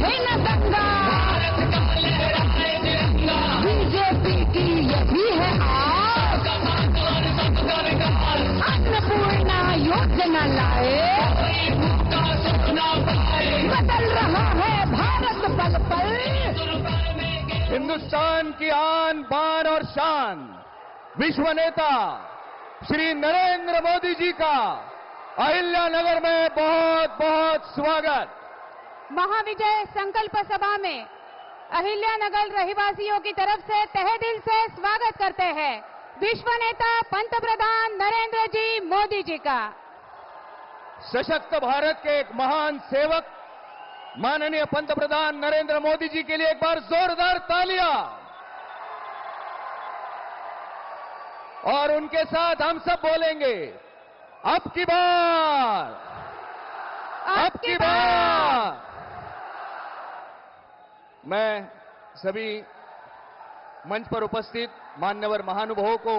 है न दंगा, बीजेपी की यही है आस, अन्नपूर्णा योजना लाए, बदल रहा है भारत पल पल। हिंदुस्तान की आन बान और शान विश्व नेता श्री नरेंद्र मोदी जी का अहिल्यानगर में बहुत बहुत स्वागत। महाविजय संकल्प सभा में अहिल्यानगर रहवासियों की तरफ से तहे दिल से स्वागत करते हैं विश्व नेता पंत प्रधान नरेंद्र जी मोदी जी का। सशक्त भारत के एक महान सेवक माननीय पंत प्रधान नरेंद्र मोदी जी के लिए एक बार जोरदार तालियां। और उनके साथ हम सब बोलेंगे अब की बार, अब की बार। मैं सभी मंच पर उपस्थित मान्यवर महानुभावों को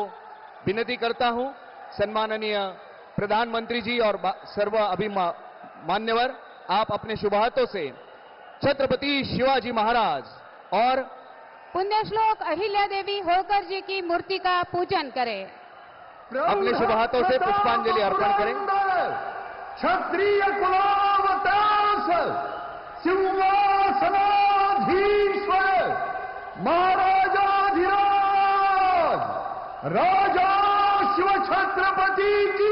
विनती करता हूं, सम्माननीय प्रधानमंत्री जी और सर्व मान्यवर, आप अपने शुभ हाथों से छत्रपति शिवाजी महाराज और पुण्यश्लोक अहिल्या देवी होलकर जी की मूर्ति का पूजन करें। अपने शुभ हाथों से पुष्पांजलि अर्पण करें। क्षत्रिय कुलावतास सिंहासनाधीश्वर महाराजाधिराज राजा शिव छत्रपति की।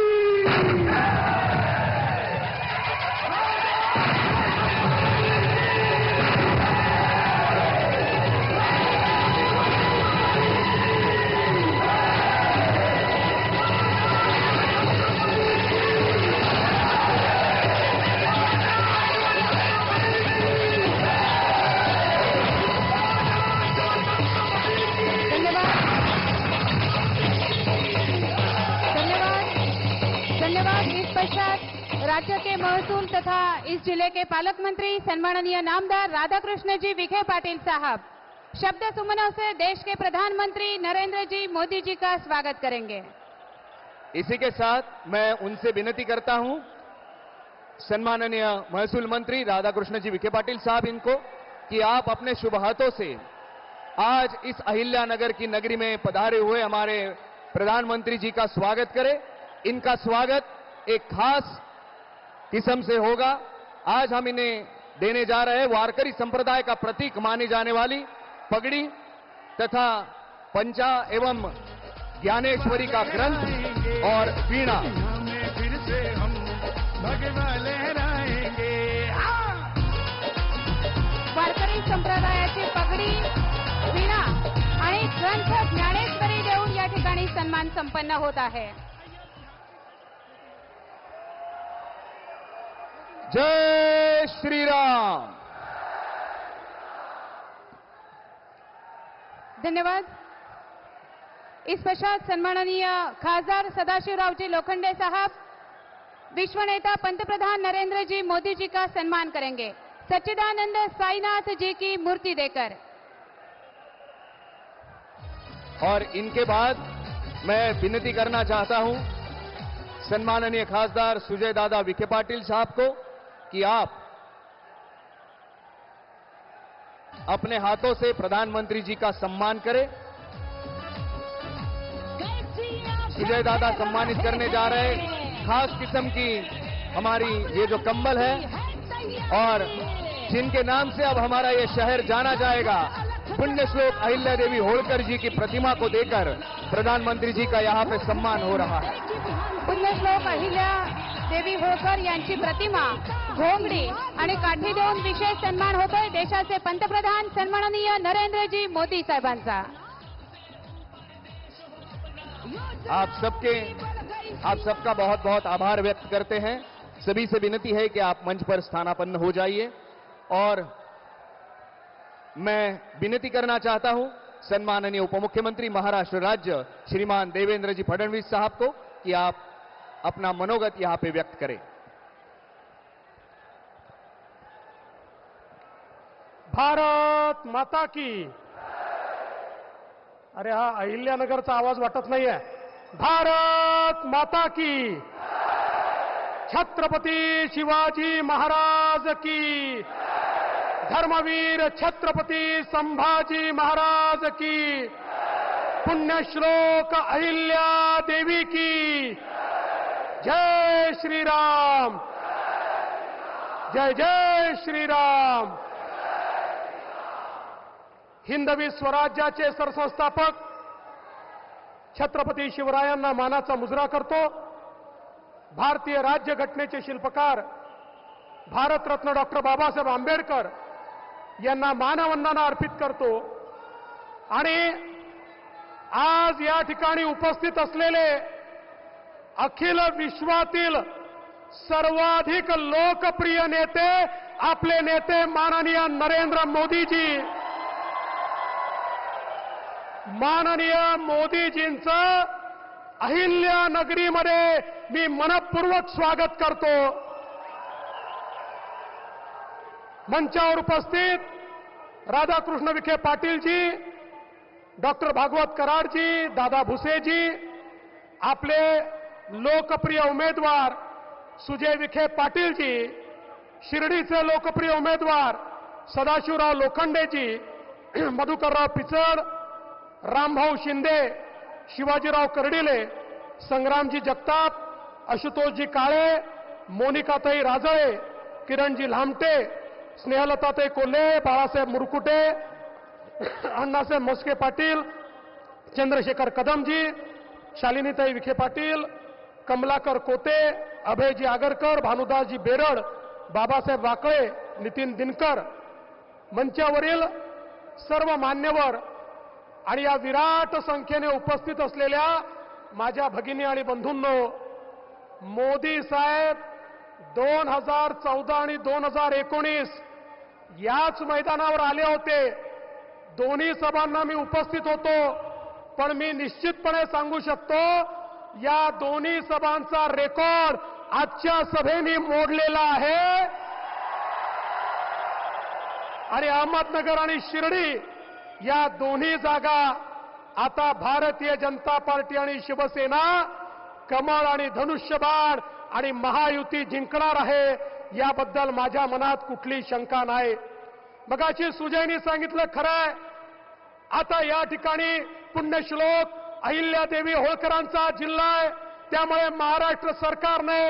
राज्य के महसूल तथा इस जिले के पालक मंत्री सम्माननीय नामदार राधाकृष्ण जी विखे पाटिल साहब शब्द सुमनों से देश के प्रधानमंत्री नरेंद्र जी मोदी जी का स्वागत करेंगे। इसी के साथ मैं उनसे विनती करता हूं, सम्माननीय महसूल मंत्री राधाकृष्ण जी विखे पाटिल साहब इनको, कि आप अपने शुभ हाथों से आज इस अहिल्यानगर की नगरी में पधारे हुए हमारे प्रधानमंत्री जी का स्वागत करें। इनका स्वागत एक खास किस्म से होगा। आज हम इन्हें देने जा रहे हैं वारकरी संप्रदाय का प्रतीक मानी जाने वाली पगड़ी तथा पंचा एवं ज्ञानेश्वरी का ग्रंथ और वीणा। फिर से हम भगवा लहराएंगे। वारकरी संप्रदायाची पगडी, वीणा आणि ग्रंथ ज्ञानेश्वरी देऊन या ठिकाणी सन्मान संपन्न होत आहे। जय श्री राम। धन्यवाद। इस पश्चात सम्माननीय खासदार सदाशिवरावजी लोखंडे साहब विश्व नेता पंतप्रधान नरेंद्र जी मोदी जी का सम्मान करेंगे सच्चिदानंद साईनाथ जी की मूर्ति देकर। और इनके बाद मैं विनती करना चाहता हूं सम्माननीय खासदार सुजय दादा विखे पाटिल साहब को कि आप अपने हाथों से प्रधानमंत्री जी का सम्मान करें। सुजय दादा सम्मानित करने जा रहे खास किस्म की हमारी ये जो कंबल है और जिनके नाम से अब हमारा ये शहर जाना जाएगा, पुण्यश्लोक अहिल्या देवी होलकर जी की प्रतिमा को देकर प्रधानमंत्री जी का यहाँ पे सम्मान हो रहा है। पुण्यश्लोक अहिल्या देवी होळकर यांची प्रतिमा, घोंगडी आणि काठी देऊन विशेष सन्मान होतोय देशाचे पंतप्रधान सन्माननीय नरेंद्रजी मोदी साहेबांचा। आप सबका बहुत बहुत आभार व्यक्त करते हैं। सभी से विनती है कि आप मंच पर स्थानापन्न हो जाइए। और मैं विनती करना चाहता हूं सम्माननीय उपमुख्यमंत्री महाराष्ट्र राज्य श्रीमान देवेंद्र जी फडणवीस साहब को कि आप अपना मनोगत यहां पे व्यक्त करें। भारत माता की। अरे हा अहिल्यानगरचा आवाज वाटत नाहीये। भारत माता की। छत्रपती शिवाजी महाराज की धर्मवीर छत्रपती संभाजी महाराज की, पुण्यश्लोक अहिल्या देवी की जय श्रीराम, जय जय श्रीराम. हिंदवी स्वराज्याचे सरसंस्थापक छत्रपती शिवरायांना मानाचा मुजरा करतो. भारतीय राज्यघटनेचे शिल्पकार भारतरत्न डॉक्टर बाबासाहेब आंबेडकर यांना मानवंदना अर्पित करतो. आणि आज या ठिकाणी उपस्थित असलेले अखिल विश्वातील सर्वाधिक लोकप्रिय नेते, आपले नेते माननीय नरेंद्र मोदीजी, माननीय मोदीजींचं अहिल्या नगरीमध्ये मी मनपूर्वक स्वागत करतो. मंचावर उपस्थित राधाकृष्ण विखे पाटीलजी, डॉक्टर भागवत कराडजी, दादा भुसेजी, आपले लोकप्रिय उमेदवार सुजय विखे पाटीलजी, शिर्डीचे लोकप्रिय उमेदवार सदाशिवराव लोखंडेजी, मधुकरराव पिचड, रामभाऊ शिंदे, शिवाजीराव कर्डिले, संग्रामजी जगताप, आशुतोषजी काळे, मोनिकाताई राजळे, किरणजी लामटे, स्नेहलताताई कोल्हे, बाळासाहेब मुरकुटे, अण्णासाहेब मोस्के पाटील, चंद्रशेखर कदमजी, शालिनीताई विखे पाटील, कमलाकर कोते, अभयजी आगरकर, भानुदासजी बेरड, बाबासाहेब वाकळे, नितीन दिनकर, मंचावरील सर्व मान्यवर आणि या विराट संख्येने उपस्थित असलेल्या माझ्या भगिनी आणि बंधूंनो, मोदी साहेब 2014 आणि 2019 याच मैदानावर आले होते. दोन्ही सभांना मी उपस्थित होतो. पण मी निश्चितपणे सांगू शकतो, या दोन्ही सभांचा रेकॉर्ड आजच्या सभेने मोडलेला आहे. आणि अहमदनगर आणि शिर्डी या दोन्ही जागा आता भारतीय जनता पार्टी आणि शिवसेना कमळ आणि धनुष्यबाण आणि महायुती जिंकणार आहे, याबद्दल माझ्या मनात कुठली शंका नाही. मगाशी सुजयनी सांगितलं खरंय. आता या ठिकाणी पुण्यश्लोक अहिल्यादेवी होळकरांचा जिल्हा आहे, त्यामुळे महाराष्ट्र सरकारने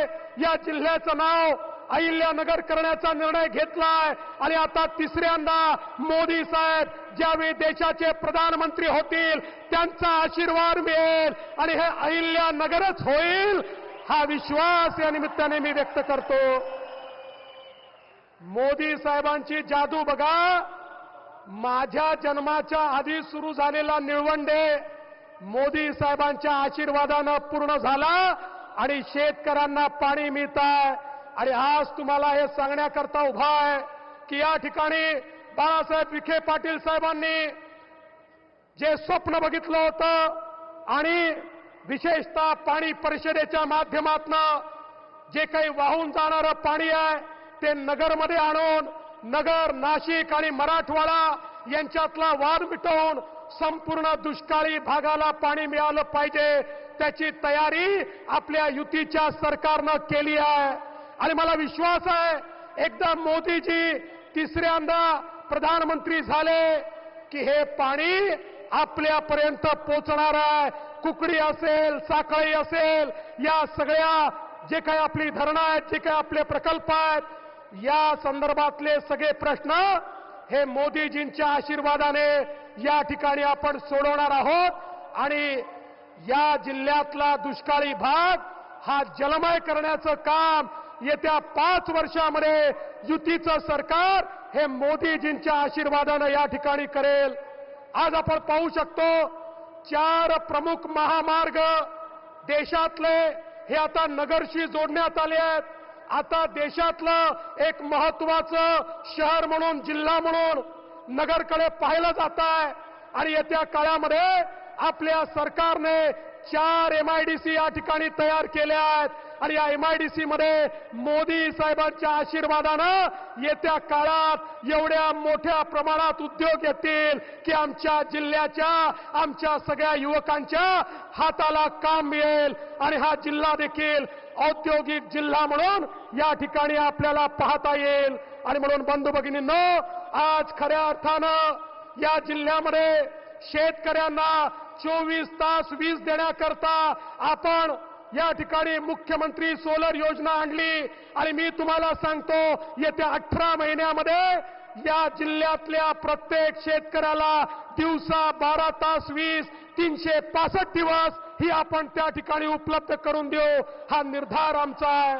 या जिल्ह्याचं नाव अहिल्यानगर करण्याचा निर्णय घेतलाय. आणि आता तिसऱ्यांदा मोदी साहेब ज्यावेळी देशाचे प्रधानमंत्री होतील त्यांचा आशीर्वाद मिळेल आणि हे अहिल्यानगरच होईल, हा विश्वास या निमित्ताने मी व्यक्त करतो. मोदी साहेबांची जादू बघा. माझ्या जन्माच्या आधी सुरू झालेला निळवंडे मोदी साहेबांच्या आशीर्वादानं पूर्ण झाला आणि शेतकऱ्यांना पाणी मिळतंय. आणि आज तुम्हाला हे सांगण्याकरता उभा आहे की या ठिकाणी बाळासाहेब विखे पाटील साहेबांनी जे स्वप्न बघितलं होतं आणि विशेषतः पाणी परिषदेच्या माध्यमातून जे काही वाहून जाणारं पाणी आहे ते नगरमध्ये आणून नगर, नाशिक आणि मराठवाडा यांच्यातला वाद मिटवून संपूर्ण दुष्काळी भागाला पाणी मिळालं पाहिजे, त्याची तयारी आपल्या युतीच्या सरकारनं केली आहे. आणि मला विश्वास आहे एकदा मोदीजी तिसऱ्यांदा प्रधानमंत्री झाले की हे पाणी आपल्यापर्यंत पोहोचणार आहे. कुकडी असेल, साखळी असेल, या सगळ्या जे काही आपली धरणं आहेत, जे काही आपले प्रकल्प आहेत, या संदर्भातले सगळे प्रश्न हे मोदीजींच्या आशीर्वादाने या ठिकाणी आपण सोडवणार आहोत. आणि या जिल्ह्यातला दुष्काळी भाग हा जलमय करण्याचं काम येत्या 5 वर्षामध्ये युतीचं सरकार हे मोदीजींच्या आशीर्वादानं या ठिकाणी करेल. आज आपण पाहू शकतो 4 प्रमुख महामार्ग देशातले हे आता नगरशी जोडण्यात आले आहेत. आता देशातलं एक महत्वाचं शहर म्हणून, जिल्हा म्हणून नगरकडे पाहिलं जात आहे. आणि येत्या काळामध्ये आपल्या सरकारने 4 MIDC या ठिकाणी तयार केल्या आहेत. आणि या MIDC मध्ये मोदी साहेबांच्या आशीर्वादानं येत्या काळात एवढ्या मोठ्या प्रमाणात उद्योग येतील की आमच्या जिल्ह्याच्या, आमच्या सगळ्या युवकांच्या हाताला काम मिळेल. आणि हा जिल्हा देखील औद्योगिक जिल्हा म्हणून या ठिकाणी आपल्याला पाहता येईल. आणि म्हणून बंधू भगिनींनो, आज खऱ्या अर्थानं या जिल्ह्यामध्ये शेतकऱ्यांना 24 तास वीज देण्याकरता आपण या ठिकाणी मुख्यमंत्री सोलर योजना आणली आणि मी तुम्हाला सांगतो, येत्या 18 महिन्यामध्ये या जिल्ह्यातल्या प्रत्येक शेतकऱ्याला दिवसा 12 तास वीज 365 दिवस ही आपण त्या ठिकाणी उपलब्ध करून देऊ, हा निर्धार आमचा आहे.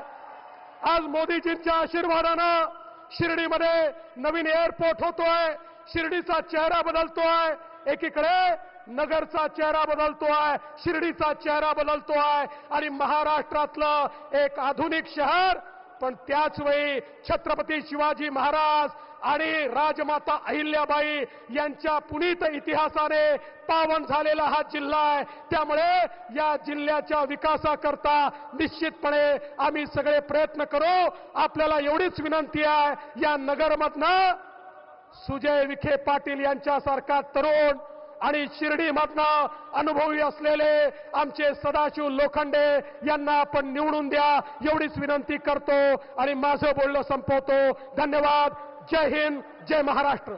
आज मोदीजींच्या आशीर्वादानं शिर्डीमध्ये नवीन एअरपोर्ट होतोय, शिर्डीचा चेहरा बदलतोय. एकीकडे नगरचा चेहरा बदलतोय, शिर्डीचा चेहरा बदलतोय आणि महाराष्ट्रातलं एक आधुनिक शहर, पण त्याच वेळी छत्रपती शिवाजी महाराज आणि राजमाता अहिल्याबाई यांच्या पुनीत इतिहासाने पावन झालेला हा जिल्हा आहे. त्यामुळे या जिल्ह्याच्या विकासाकरता निश्चितपणे आम्ही सगळे प्रयत्न करू. आपल्याला एवढीच विनंती आहे, या नगरमधनं सुजय विखे पाटील यांच्यासारखा तरुण आणि शिर्डीमधनं अनुभवी असलेले आमचे सदाशिव लोखंडे यांना आपण निवडून द्या, एवढीच विनंती करतो आणि माझं बोलणं संपवतो. धन्यवाद. जय हिंद, जय महाराष्ट्र.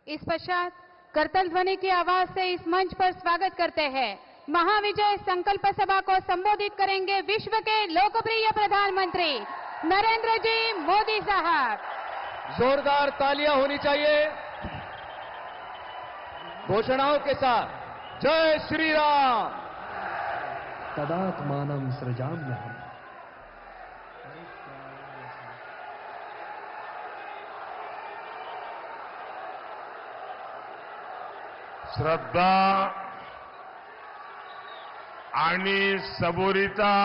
इस पश्चात करतल ध्वनि की आवाज से इस मंच पर स्वागत करते हैं महाविजय संकल्प सभा को संबोधित करेंगे विश्व के लोकप्रिय प्रधानमंत्री नरेंद्र जी मोदी साहब. जोरदार तालियां होनी चाहिए घोषणाओं के साथ. जय श्री राम. तदात्मानं सृजाम्यहम्. श्रद्धा आणि सबुरीचा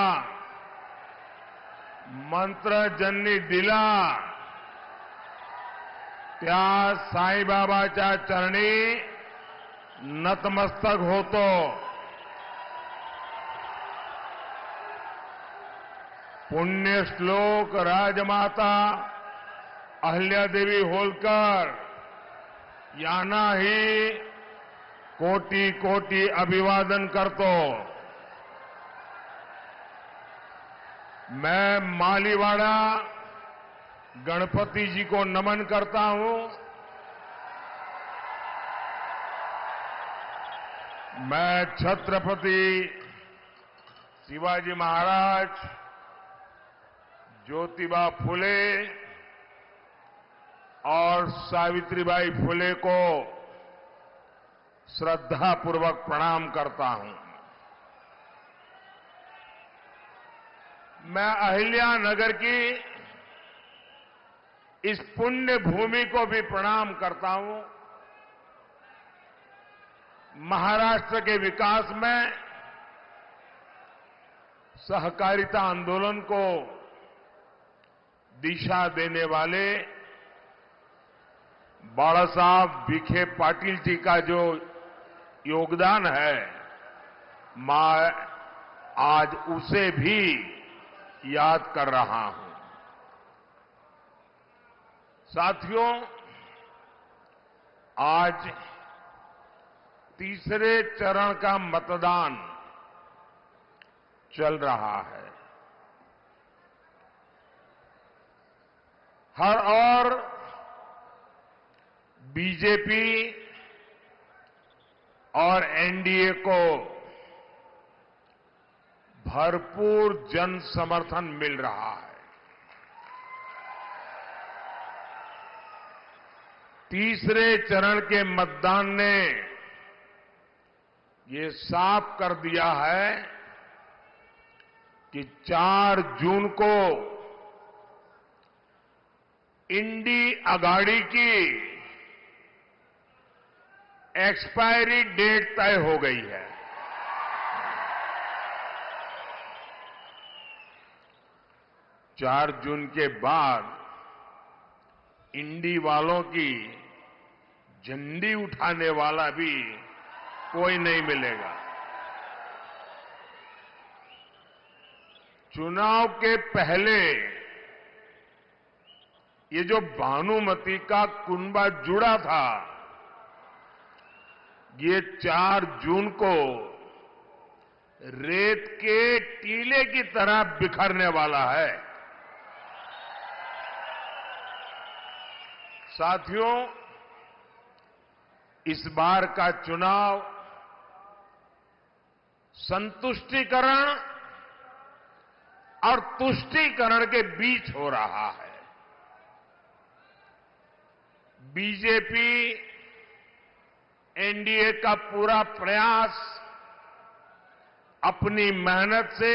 मंत्र ज्यांनी दिला त्या साईबाबाच्या चरणी नतमस्तक होतो. पुण्यश्लोक राजमाता अहिल्यादेवी होलकर यांनाही कोटी कोटी अभिवादन करतो. मैं मालीवाड़ा गणपति जी को नमन करता हूं. मैं छत्रपति शिवाजी महाराज, ज्योतिबा फुले और सावित्रीबाई फुले को श्रद्धापूर्वक प्रणाम करता हूं. मैं अहिल्यानगर की इस पुण्य भूमि को भी प्रणाम करता हूं. महाराष्ट्र के विकास में सहकारिता आंदोलन को दिशा देने वाले बाला साहब विखे पाटिल जी का जो योगदान है, मैं आज उसे भी याद कर रहा हूं. साथियों, आज तीसरे चरण का मतदान चल रहा है. हर ओर बीजेपी और एनडीए को भरपूर जन समर्थन मिल रहा है. तीसरे चरण के मतदान ने ये साफ कर दिया है कि 4 जून को इंडी अगाड़ी की एक्सपायरी डेट तय हो गई है. चार जून के बाद इंडी वालों की झंडी उठाने वाला भी कोई नहीं मिलेगा. चुनाव के पहले ये जो भानुमति का कुनबा जुड़ा था, ये 4 जून को रेत के टीले की तरह बिखरने वाला है। साथियों, इस बार का चुनाव संतुष्टिकरण और तुष्टीकरण के बीच हो रहा है। बीजेपी एनडीए का पूरा प्रयास अपनी मेहनत से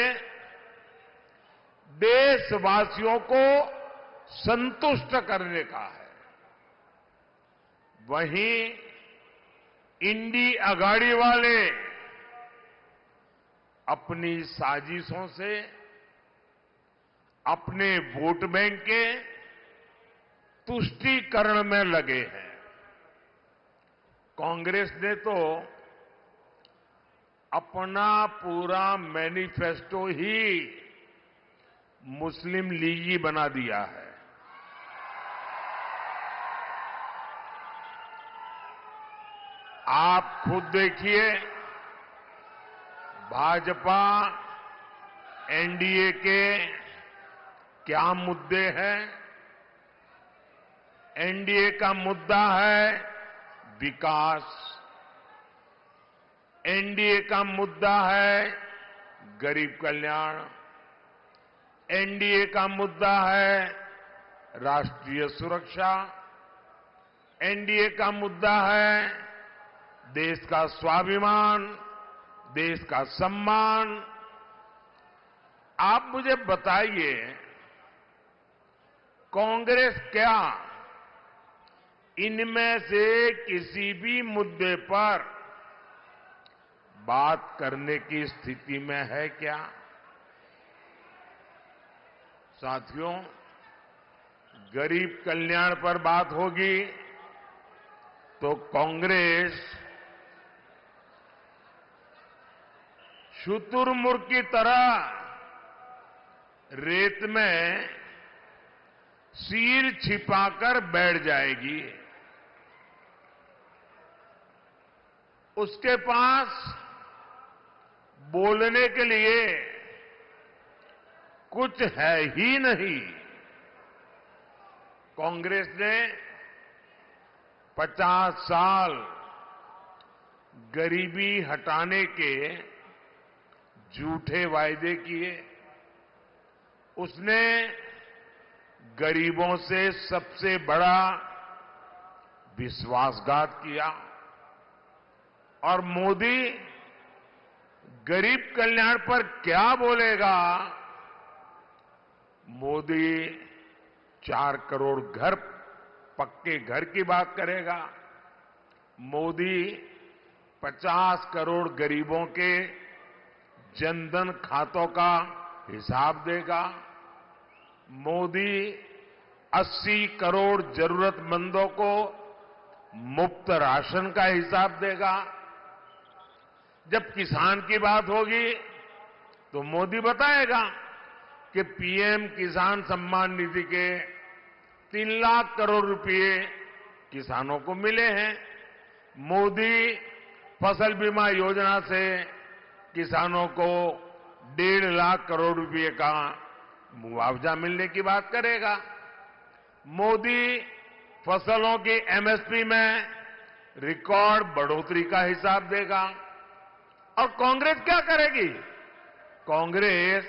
देशवासियों को संतुष्ट करने का है। वहीं इंडी अगाड़ी वाले अपनी साजिशों से अपने वोट बैंक के तुष्टीकरण में लगे हैं। कांग्रेस ने तो अपना पूरा मैनिफेस्टो ही मुस्लिम लीगी बना दिया है। आप खुद देखिए, भाजपा एनडीए के क्या मुद्दे हैं। एनडीए का मुद्दा है विकास, एनडीए का मुद्दा है गरीब कल्याण, एनडीए का मुद्दा है राष्ट्रीय सुरक्षा, एनडीए का मुद्दा है देश का स्वाभिमान, देश का सम्मान। आप मुझे बताइए, कांग्रेस क्या इनमें से किसी भी मुद्दे पर बात करने की स्थिति में है क्या? साथियों, गरीब कल्याण पर बात होगी तो कांग्रेस शुतुरमुर्ग की तरह रेत में सिर छिपाकर बैठ जाएगी। उसके पास बोलने के लिए कुछ है ही नहीं। कांग्रेस ने 50 साल गरीबी हटाने के झूठे वायदे किए। उसने गरीबों से सबसे बड़ा विश्वासघात किया। और मोदी गरीब कल्याण पर क्या बोलेगा? मोदी 4 करोड़ घर, पक्के घर की बात करेगा। मोदी 50 करोड़ गरीबों के जनधन खातों का हिसाब देगा। मोदी 80 करोड़ जरूरतमंदों को मुफ्त राशन का हिसाब देगा। जब किसान की बात होगी तो मोदी बताएगा कि पीएम किसान सम्मान निधि के 3 लाख करोड़ रुपए किसानों को मिले हैं। मोदी फसल बीमा योजना से किसानों को 1.5 लाख करोड़ रुपए का मुआवजा मिलने की बात करेगा। मोदी फसलों की एमएसपी में रिकॉर्ड बढ़ोतरी का हिसाब देगा। और कांग्रेस क्या करेगी? कांग्रेस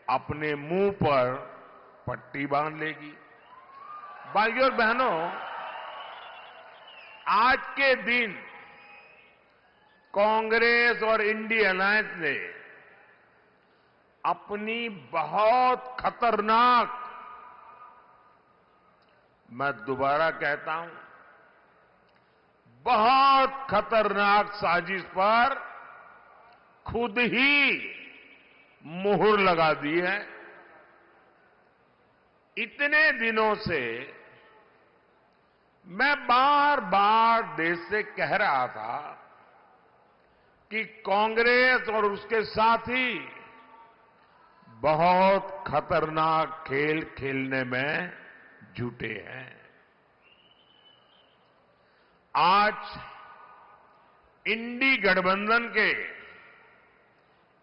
अपने मुंह पर पट्टी बांध लेगी। भाइयों और बहनों, आज के दिन कांग्रेस और इंडिया अलायंस ने अपनी बहुत खतरनाक, मैं दोबारा कहता हूं, बहुत खतरनाक साजिश पर खुद ही मुहर लगा दी है। इतने दिनों से मैं बार बार देश से कह रहा था कि कांग्रेस और उसके साथी बहुत खतरनाक खेल खेलने में जुटे हैं। आज इंडी गठबंधन के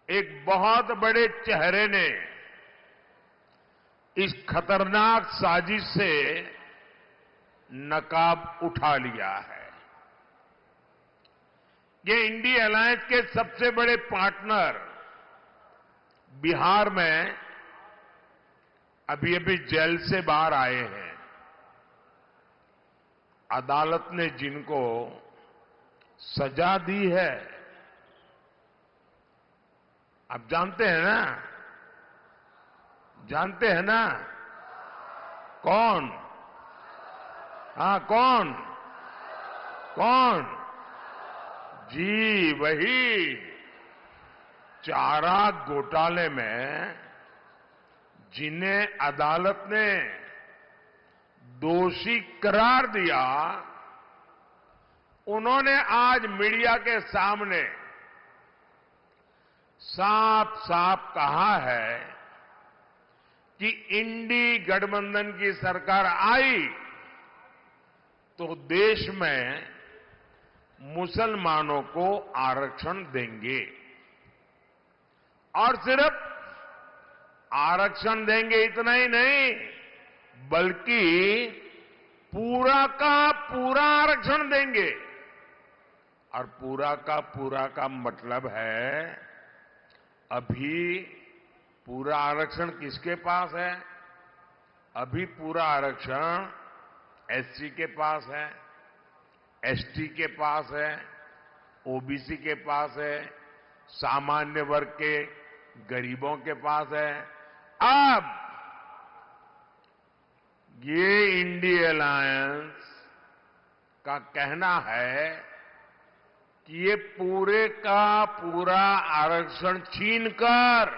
एक बहुत बड़े चेहरे ने इस खतरनाक साजिश से नकाब उठा लिया है। ये इंडी अलायंस के सबसे बड़े पार्टनर बिहार में अभी अभी जेल से बाहर आए हैं। अदालत ने जिनको सजा दी है, आप जानते हैं ना, जानते हैं ना कौन? हाँ, कौन? कौन? जी वही, चारा घोटाले में जिन्हें अदालत ने दोषी करार दिया, उन्होंने आज मीडिया के सामने साफ साफ कहा है कि इंडी गठबंधन की सरकार आई तो देश में मुसलमानों को आरक्षण देंगे, और सिर्फ आरक्षण देंगे इतना ही नहीं, बल्कि पूरा का पूरा आरक्षण देंगे। और पूरा का मतलब है, अभी पूरा आरक्षण किसके पास है? अभी पूरा आरक्षण एससी के पास है, एसटी के पास है, ओबीसी के पास है, सामान्य वर्ग के गरीबों के पास है। अब ये इंडी अलायंस का कहना है कि ये पूरे का पूरा आरक्षण छीनकर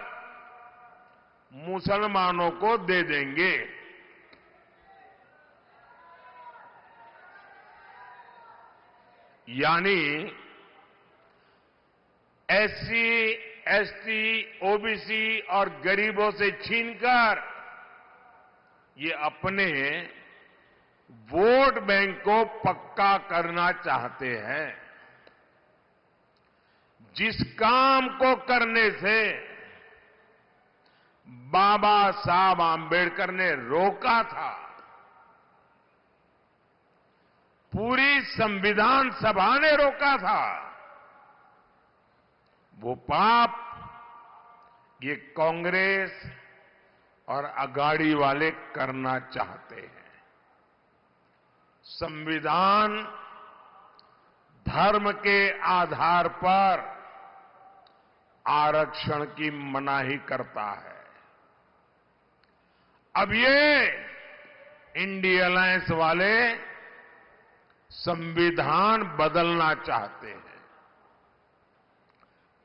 मुसलमानों को दे देंगे। यानी एससी, एसटी, ओबीसी और गरीबों से छीनकर ये अपने वोट बैंक को पक्का करना चाहते हैं। जिस काम को करने से बाबा साहब आंबेडकर ने रोका था, पूरी संविधान सभा ने रोका था, वो पाप ये कांग्रेस और अगाड़ी वाले करना चाहते हैं। संविधान धर्म के आधार पर आरक्षण की मनाही करता है। अब ये इंडी अलायंस वाले संविधान बदलना चाहते हैं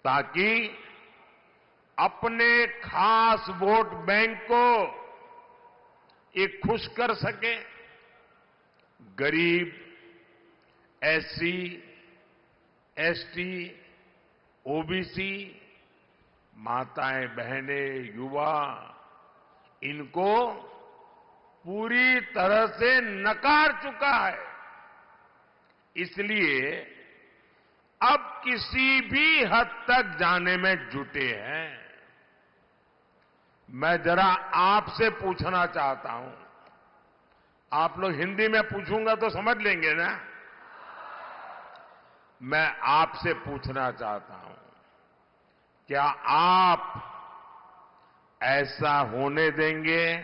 ताकि अपने खास वोट बैंक को ये खुश कर सके। गरीब, एससी, एसटी, ओबीसी, माताएं, बहनें, युवा, इनको पूरी तरह से नकार चुका है। इसलिए अब किसी भी हद तक जाने में जुटे हैं। मैं जरा आपसे पूछना चाहता हूं, आप लोग हिंदी में पूछूंगा तो समझ लेंगे ना। मैं आपसे पूछना चाहता हूं, क्या आप ऐसा होने देंगे?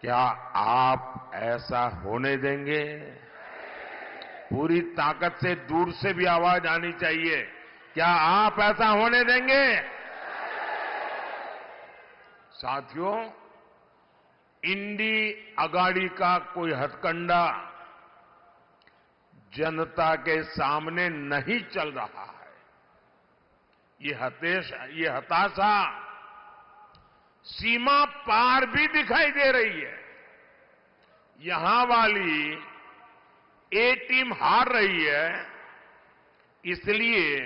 क्या आप ऐसा होने देंगे? पूरी ताकत से दूर से भी आवाज आनी चाहिए। क्या आप ऐसा होने देंगे? साथियों, इंडी अगाड़ी का कोई हथकंडा जनता के सामने नहीं चल रहा है। ये हताशा सीमा पार भी दिखाई दे रही है। यहां वाली ए टीम हार रही है, इसलिए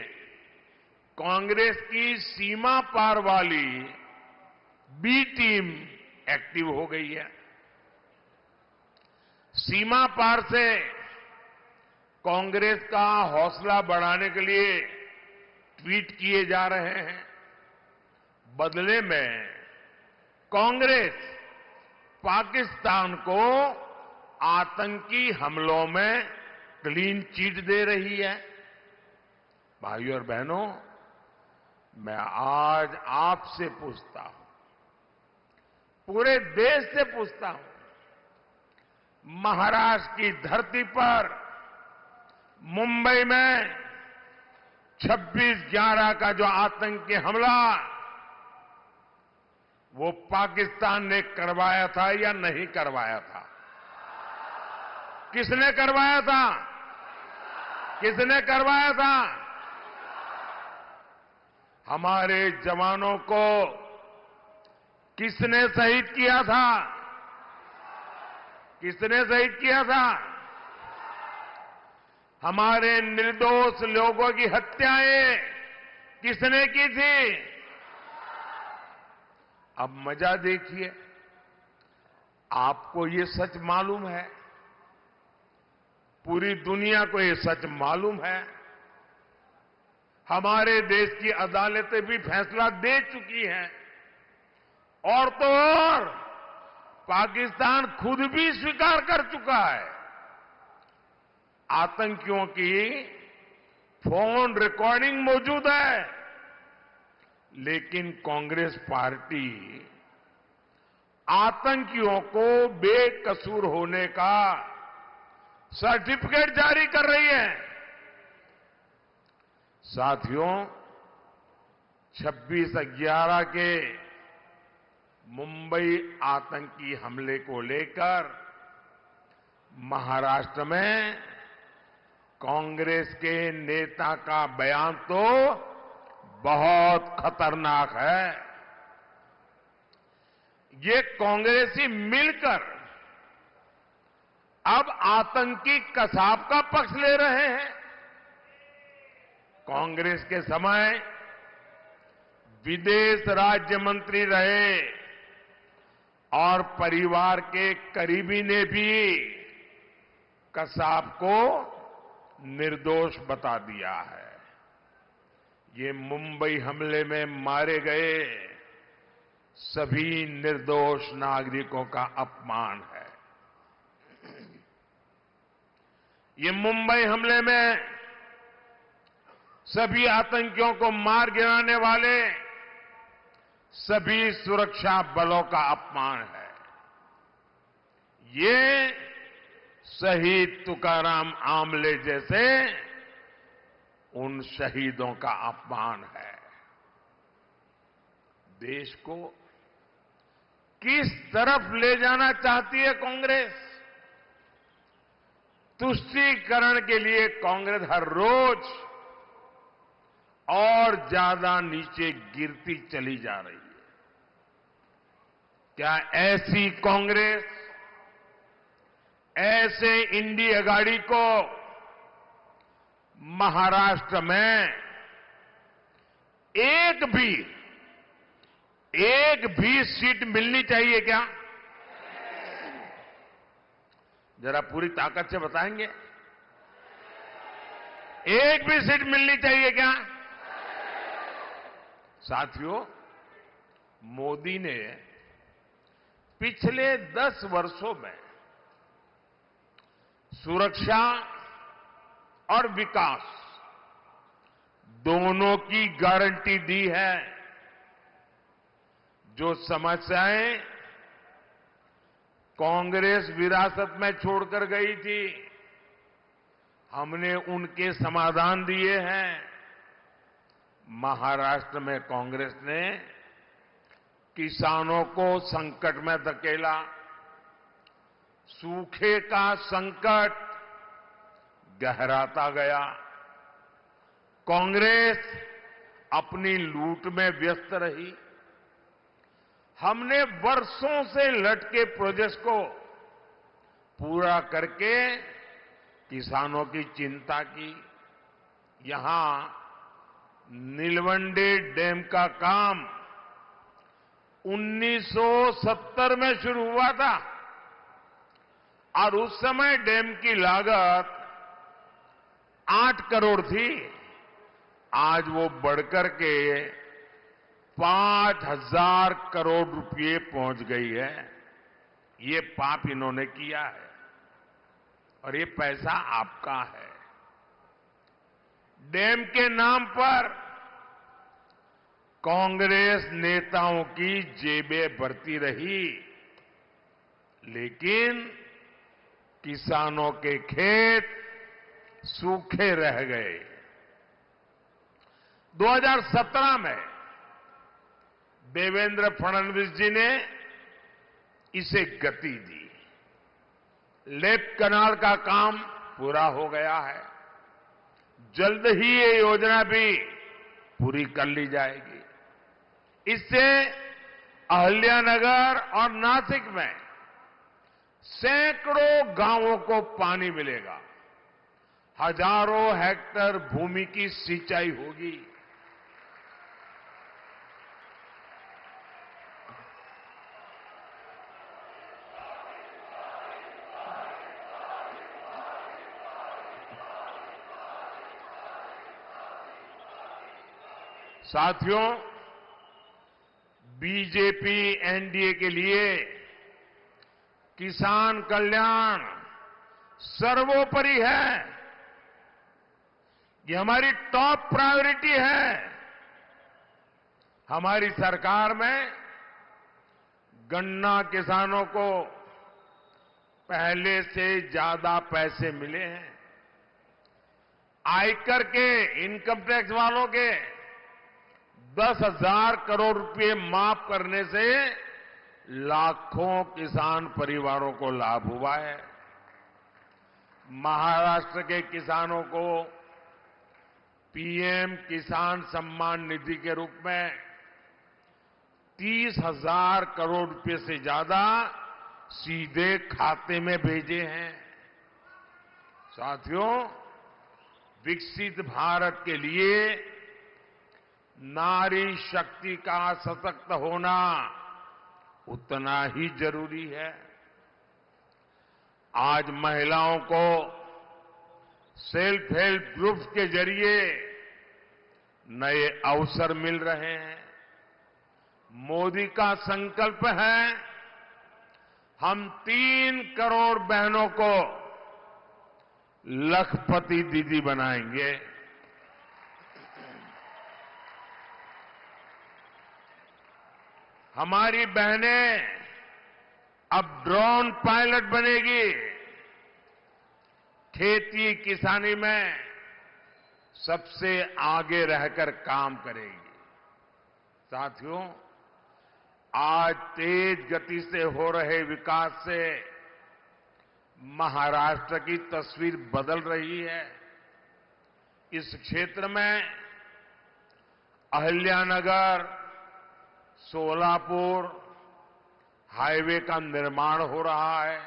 कांग्रेस की सीमा पार वाली बी टीम एक्टिव हो गई है। सीमा पार से कांग्रेस का हौसला बढ़ाने के लिए ट्वीट किए जा रहे हैं। बदले में कांग्रेस पाकिस्तान को आतंकी हमलों में क्लीन चिट दे रही है। भाइयों और बहनों, मैं आज आपसे पूछता हूं, पूरे देश से पूछता हूं, महाराष्ट्र की धरती पर मुंबई में 26/11 का जो आतंकी हमला वो पाकिस्तान ने करवाया था या नहीं करवाया था? किसने करवाया था? किसने करवाया था? हमारे जवानों को किसने शहीद किया था? किसने शहीद किया था? हमारे निर्दोष लोगों की हत्याएं किसने की थी? अब मजा देखिए, आपको ये सच मालूम है, पूरी दुनिया को ये सच मालूम है, हमारे देश की अदालतें भी फैसला दे चुकी हैं, और तो और पाकिस्तान खुद भी स्वीकार कर चुका है। आतंकियों की फोन रिकॉर्डिंग मौजूद है, लेकिन कांग्रेस पार्टी आतंकियों को बेकसूर होने का सर्टिफिकेट जारी कर रही है। साथियों, 26/11 के मुंबई आतंकी हमले को लेकर महाराष्ट्र में कांग्रेस के नेता का बयान तो बहुत खतरनाक है। ये कांग्रेसी मिलकर अब आतंकी कसाब का पक्ष ले रहे हैं। कांग्रेस के समय विदेश राज्य मंत्री रहे और परिवार के करीबी ने भी कसाब को निर्दोष बता दिया है। ये मुंबई हमले में मारे गए सभी निर्दोष नागरिकों का अपमान है। ये मुंबई हमले में सभी आतंकियों को मार गिराने वाले सभी सुरक्षा बलों का अपमान है। ये शहीद तुकाराम आमले जैसे उन शहीदों का अपमान है। देश को किस तरफ ले जाना चाहती है कांग्रेस? तुष्टीकरण के लिए कांग्रेस हर रोज और ज्यादा नीचे गिरती चली जा रही है। क्या ऐसी कांग्रेस, ऐसे इंडी अगाड़ी को महाराष्ट्र में एक भी सीट मिलनी चाहिए क्या? जरा पूरी ताकत से बताएंगे, एक भी सीट मिलनी चाहिए क्या? साथियों, मोदी ने पिछले 10 वर्षों में सुरक्षा और विकास दोनों की गारंटी दी है। जो समस्याएं कांग्रेस विरासत में छोड़कर गई थी, हमने उनके समाधान दिए हैं। महाराष्ट्र में कांग्रेस ने किसानों को संकट में धकेला, सूखे का संकट गहराता गया। कांग्रेस अपनी लूट में व्यस्त रही। हमने वर्षों से लटके प्रोजेक्ट्स को पूरा करके किसानों की चिंता की। यहां नीलवंडे डैम का काम 1970 में शुरू हुआ था और उस समय डैम की लागत 8 करोड़ थी आज वो बढ़कर के 5,000 करोड़ रुपए पहुंच गई है। ये पाप इन्होंने किया है और ये पैसा आपका है। डैम के नाम पर कांग्रेस नेताओं की जेबें भरती रही, लेकिन किसानों के खेत सूखे रह गए। 2017 में देवेंद्र फडणवीस जी ने इसे गति दी। लेफ्ट कनाल का काम पूरा हो गया है। जल्द ही ये योजना भी पूरी कर ली जाएगी। इससे अहिल्यानगर और नासिक में सैकड़ों गांवों को पानी मिलेगा। हजारों हेक्टेयर भूमि की सिंचाई होगी। साथियों, बीजेपी एनडीए के लिए किसान कल्याण सर्वोपरि है। ये हमारी टॉप प्रायोरिटी है। हमारी सरकार में गन्ना किसानों को पहले से ज्यादा पैसे मिले हैं। आयकर के, इनकम टैक्स वालों के 10,000 करोड़ रुपए माफ करने से लाखों किसान परिवारों को लाभ हुआ है। महाराष्ट्र के किसानों को पीएम किसान सम्मान निधि के रूप में 30,000 करोड़ रुपए से ज्यादा सीधे खाते में भेजे हैं। साथियों, विकसित भारत के लिए नारी शक्ति का सशक्त होना उतना ही जरूरी है। आज महिलाओं को सेल्फ हेल्प ग्रुप्स के जरिए नए अवसर मिल रहे हैं। मोदी का संकल्प है, हम 3 करोड़ बहनों को लखपति दीदी बनाएंगे। हमारी बहनें अब ड्रोन पायलट बनेगी। खेती किसानी में सबसे आगे रहकर काम करेगी। साथियों, आज तेज गति से हो रहे विकास से महाराष्ट्र की तस्वीर बदल रही है। इस क्षेत्र में अहिल्यानगर सोलापुर हाईवे का निर्माण हो रहा है।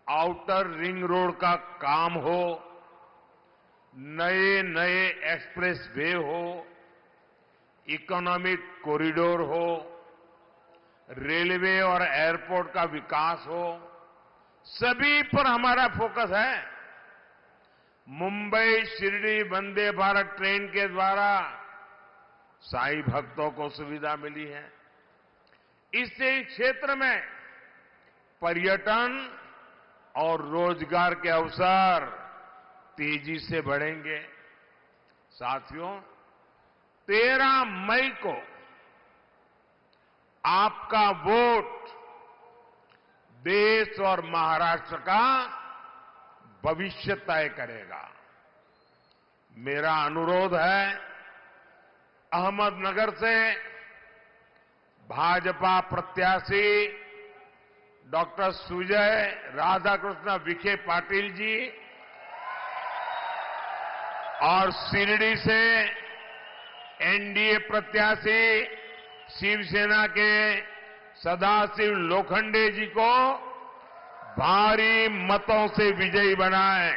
आउटर रिंग रोड का काम हो, नए नए एक्सप्रेस वे हो, इकोनॉमिक कॉरिडोर हो, रेलवे और एयरपोर्ट का विकास हो, सभी पर हमारा फोकस है। मुंबई शिरडी वंदे भारत ट्रेन के द्वारा साईं भक्तों को सुविधा मिली है। इससे इस क्षेत्र में पर्यटन और रोजगार के अवसर तेजी से बढ़ेंगे। साथियों, 13 मई को आपका वोट देश और महाराष्ट्र का भविष्य तय करेगा। मेरा अनुरोध है, अहमदनगर से भाजपा प्रत्याशी डॉक्टर सुजय राधाकृष्ण विखे पाटिल जी और शिरडी से एनडीए प्रत्याशी शिवसेना के सदाशिव लोखंडे जी को भारी मतों से विजयी बनाएं।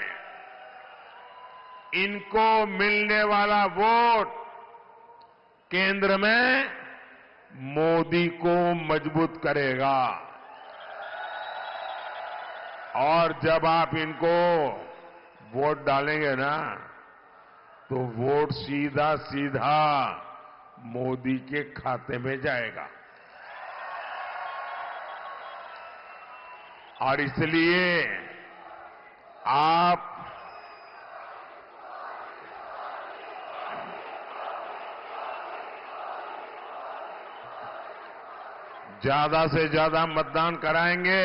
इनको मिलने वाला वोट केंद्र में मोदी को मजबूत करेगा। और जब आप इनको वोट डालेंगे ना, तो वोट सीधा सीधा मोदी के खाते में जाएगा। और इसलिए आप ज्यादा से ज्यादा मतदान कराएंगे,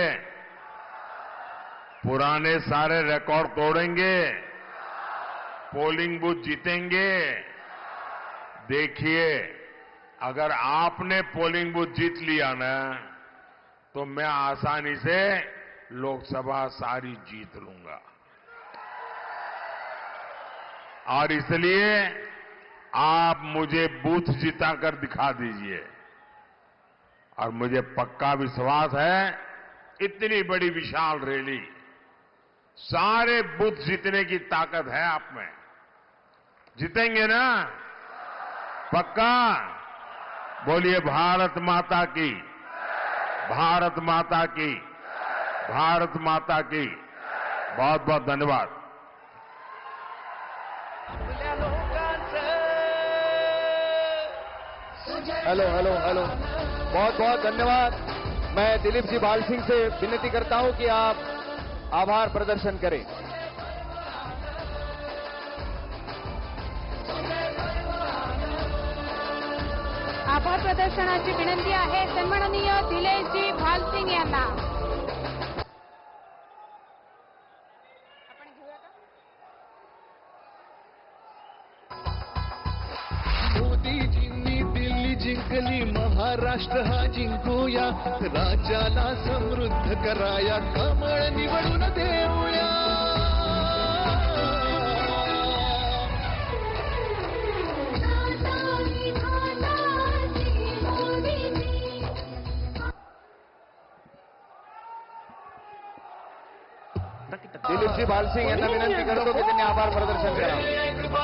पुराने सारे रिकॉर्ड तोड़ेंगे, पोलिंग बूथ जीतेंगे। देखिए, अगर आपने पोलिंग बूथ जीत लिया ना, तो मैं आसानी से लोकसभा सारी जीत लूंगा। और इसलिए आप मुझे बूथ जिताकर दिखा दीजिए। और मुझे पक्का विश्वास है, इतनी बड़ी विशाल रैली, सारे बूथ जीतने की ताकत है आप में। जीतेंगे ना? पक्का? बोलिए भारत माता की, भारत माता की, भारत माता की। बहुत बहुत धन्यवाद। हेलो हेलो हेलो, बहुत बहुत धन्यवाद। मैं दिलीप जी बाल सिंह से विनती करता हूं कि आप आभार प्रदर्शन करें। आभार प्रदर्शनाची विनंती आहे सन्माननीय दिलेशजी भालसिंग यांना। मोदीजींनी दिल्ली जिंकली, महाराष्ट्र हा जिंकूया, राज्याला समृद्ध कराया, कमळ निवडून देऊया। दिलीपजी बाल सिंग यांना विनंती करतो की त्यांनी आभार प्रदर्शन करावं।